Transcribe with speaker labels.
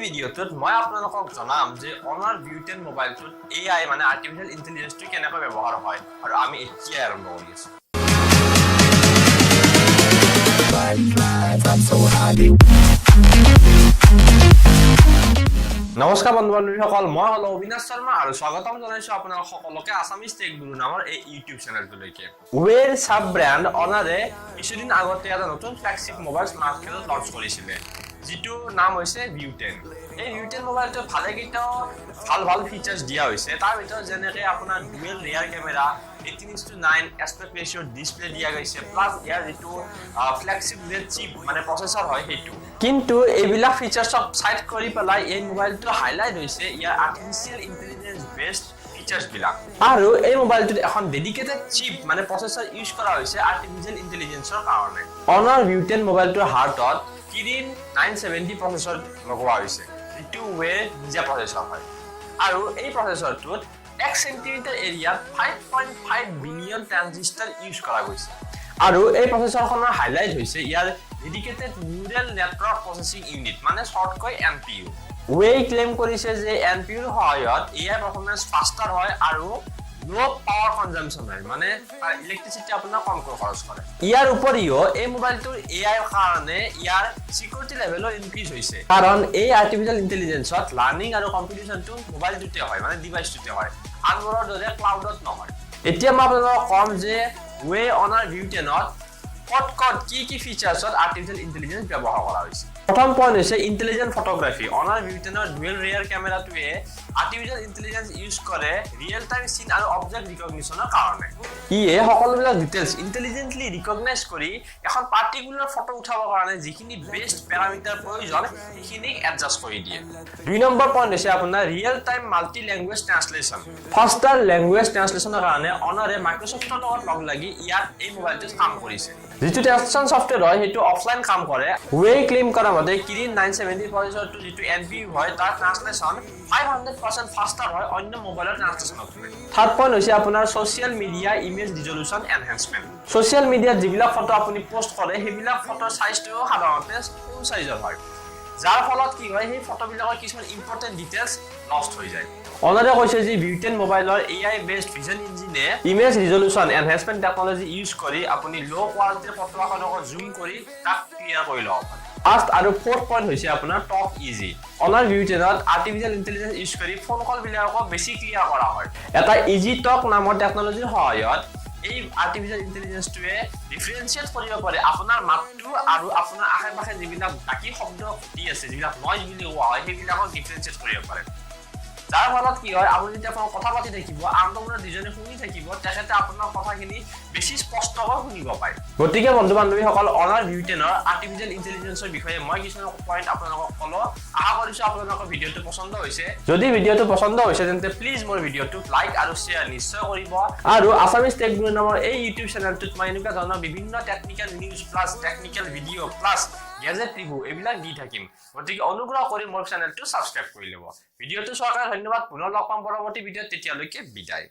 Speaker 1: ভিডিঅ'টোত মই আপোনালোকক জনাম যে Honor V10 মোবাইলটোত AI মানে আৰ্টিফিচিয়েল ইন্টেলিজেন্সটো কেনেকৈ ব্যৱহাৰ হয় আৰু আমি এতিয়া আৰম্ভ কৰি আছো। নমস্কাৰ বন্ধু-বান্ধৱীসকল, মই হলো অবিনাশ শৰ্মা আৰু স্বাগতম জনাইছো আপোনালোক সকলোকে আসামিজ টেক গুৰু নামৰ এই ইউটিউব চেনেলটোলৈকে। ওৱেৰ সাব ব্ৰ্যান্ড অনাৰে কিছুদিন আগতে এটা নতুন ফ্ল্যাগশিপ মোবাইল মাৰ্কেটত লঞ্চ কৰিছিলে, যিটো নাম হৈছে V10। এই V10 মোবাইলটো ভালেকেইটা ভাল ফিচাৰ্স দিয়া হৈছে। তাৰ ভিতৰত যেনেকৈ আপোনাৰ ডুৱেল ৰিয়াৰ কেমেৰা, 18:9 এস্পেক্ট ৰেশিঅ ডিসপ্লে দিয়া গৈছে, প্লাস ইয়াৰ যেটো ফ্ল্যাগশিপ গ্ৰেড চিপ মানে প্ৰসেসৰ হয় হেতু। কিন্তু এইবিলাক ফিচাৰ্সক সাইড কৰি পেলাই এই মোবাইলটো হাইলাইট হৈছে ইয়াৰ আৰ্টিফিচিয়েল ইন্টেলিজেন্স বেসড ফিচাৰ্স বিলাক। আৰু এই মোবাইলটোত এখন ডেডিকেটেড চিপ মানে প্ৰসেসৰ ইউজ কৰা হৈছে আৰ্টিফিচিয়েল ইন্টেলিজেন্সৰ কাৰণে। Honor V10 মোবাইলটোৰ হাৰ্টত Kirin 970 প্ৰসেসৰ লগোৱা হৈছে, যিটো ওৱেৰ নিজা প্ৰসেসৰ হয়। আৰু এই প্ৰসেসৰটোত 1 সেন্টিমিটাৰ এৰিয়াত 5.5 বিলিয়ন ট্ৰানজিস্টাৰ ইউজ কৰা গৈছে। আৰু এই প্ৰসেসৰখনৰ হাইলাইট হৈছে ইয়াৰ dedicated neural network processing unit মানে শৰ্টকৈ NPU। ওৱে ক্লেম কৰিছে যে NPUৰ সহায়ত AI পাৰফৰমেন্স ফাস্টাৰ হয় আৰু লো পাৱাৰ কনজাম্পশন হয়, মানে ইলেক্ট্ৰিচিটি আপোনাৰ কমকৈ খৰচ কৰে। ইয়াৰ উপৰিও এই মোবাইলটোৰ AI কাৰণে ইয়াৰ সিকিউৰিটি লেভেলো ইনক্ৰিজ হৈছে, কাৰণ এই আৰ্টিফিচিয়েল ইন্টেলিজেন্সত লাৰ্নিং আৰু কম্পিউটেশনটো মোবাইলটোতে হয় মানে ডিভাইসটোতে হয়, আনবোৰৰ দৰে ক্লাউডত নহয়। এতিয়া মই আপোনালোকক কম যে ওৱে Honor V10ত ক'ত কি ফিচাৰ্সত আৰ্টিফিচিয়েল ইন্টেলিজেন্স ব্যৱহাৰ কৰা হৈছে। প্ৰথম পইণ্ট হৈছে ইন্টেলিজেন্ট ফটোগ্ৰাফি। Honor V10ৰ ডুৱেল ৰিয়াৰ কেমেৰাটোৱে আৰ্টিফিচিয়েল ইন্টেলিজেন্স ইউজ কৰে ৰিয়েল টাইম সিন আৰু অবজেক্ট ৰিকগনিশ্যনৰ কাৰণে। ইয়ে সকলোবিলাক ডিটেইলছ ইন্টেলিজেন্টলি ৰিকগনাইজ কৰি এখন পাৰ্টিকুলাৰ ফটো উঠাবৰ কাৰণে যিখিনি বেস্ট প্যাৰামিটাৰ প্ৰয়োজন সেইখিনিক এডজাস্ট কৰি দিয়ে। 2 নম্বৰ পইণ্ট হৈছে আপোনাৰ real time multi language translation. Faster language ট্ৰান্সলেচনৰ কাৰণে Honorৰে মাইক্ৰসফ্টৰ লগত লগ লাগি ইয়াত এই মোবাইলটোত কাম কৰিছে। যিটো ট্ৰান্সলেচন সফটৱেৰ হয় সেইটো অফলাইন কাম কৰে। ওৱে ক্লেম কৰা মতে Kirin 970 প্ৰসেসৰটো যিটো NPU হয় তাৰ ট্ৰান্সলেচন 500% ফাস্টাৰ হয় অন্য মোবাইলৰ ট্ৰান্সলেচনতকৈ। থাৰ্ড পইণ্ট হৈছে আপোনাৰ social media image resolution enhancement. Social মিডিয়াত যিবিলাক ফটো আপুনি পোষ্ট কৰে সেইবিলাক ফটোৰ সাইজটো সাধাৰণতে ফুল সাইজৰ হয়, যাৰ ফলত কি হয় সেই ফটোবিলাকৰ কিছুমান ইম্পৰ্টেন্ট ডিটেইলছ লষ্ট হৈ যায়। Honorৰে কৈছে যে V10 মোবাইলৰ AI বেসড ভিজন ইঞ্জিনে image resolution enhancement technology use কৰি আপুনি লো কোৱালিটিৰ ফটো এখনক জুম কৰি তাক ক্লিয়াৰ কৰি ল'ব পাৰে। ফাৰ্স্ট আৰু ফোৰ্থ পইণ্ট হৈছে আপোনাৰ টক ইজি। Honor V10ত আৰ্টিফিচিয়েল ইন্টেলিজেন্স ইউজ কৰি ফোন কল বিলাকক বেছি ক্লিয়াৰ কৰা হয়। এটা ইজি টক নামৰ টেকনলজিৰ সহায়ত এই আৰ্টিফিচিয়েল ইন্টেলিজেন্সটোৱে ডিফাৰেন্সিয়েট কৰিব পাৰে আপোনাৰ মাতটো আৰু আপোনাৰ আশে-পাশে যিবিলাক বাকি শব্দ দি আছে, যিবিলাক নইজ বুলি কোৱা হয় সেইবিলাকক ডিফাৰেন্সিয়েট কৰিব পাৰে। যাৰ ফলত কি হয় আপুনি যেতিয়া কথা পাতি থাকিব আনজনে দুজনে শুনি থাকিব, তেখেতে আপোনাৰ কথাখিনি বেছি স্পষ্টকৈ শুনিব পাৰে। গতিকে বন্ধু-বান্ধৱীসকল Honor V10ৰ আৰ্টিফিচিয়েল ইন্টেলিজেন্সৰ বিষয়ে মই কিছুমান পইণ্ট আপোনালোকক ক'লো। আশা কৰিছো আপোনালোকৰ ভিডিঅ'টো পছন্দ হৈছে। যদি ভিডিঅ'টো পছন্দ হৈছে তেন্তে প্লিজ মোৰ ভিডিঅ'টোক লাইক আৰু শ্বেয়াৰ নিশ্চয় কৰিব। আৰু আসামিজ টেক গুৰু নামৰ এই ইউটিউব চেনেলটোত মই এনেকুৱা ধৰণৰ বিভিন্ন technical news plus technical video' plus gadget review এইবিলাক দি থাকিম। গতিকে অনুগ্ৰহ কৰি মোৰ চেনেলটো সাবস্ক্ৰাইব কৰি ল'ব। ভিডিঅ'টো চোৱাৰ কাৰণে ধন্যবাদ। পুনৰ লগ পাম পৰৱৰ্তী ভিডিঅ'ত, তেতিয়ালৈকে বিদায়।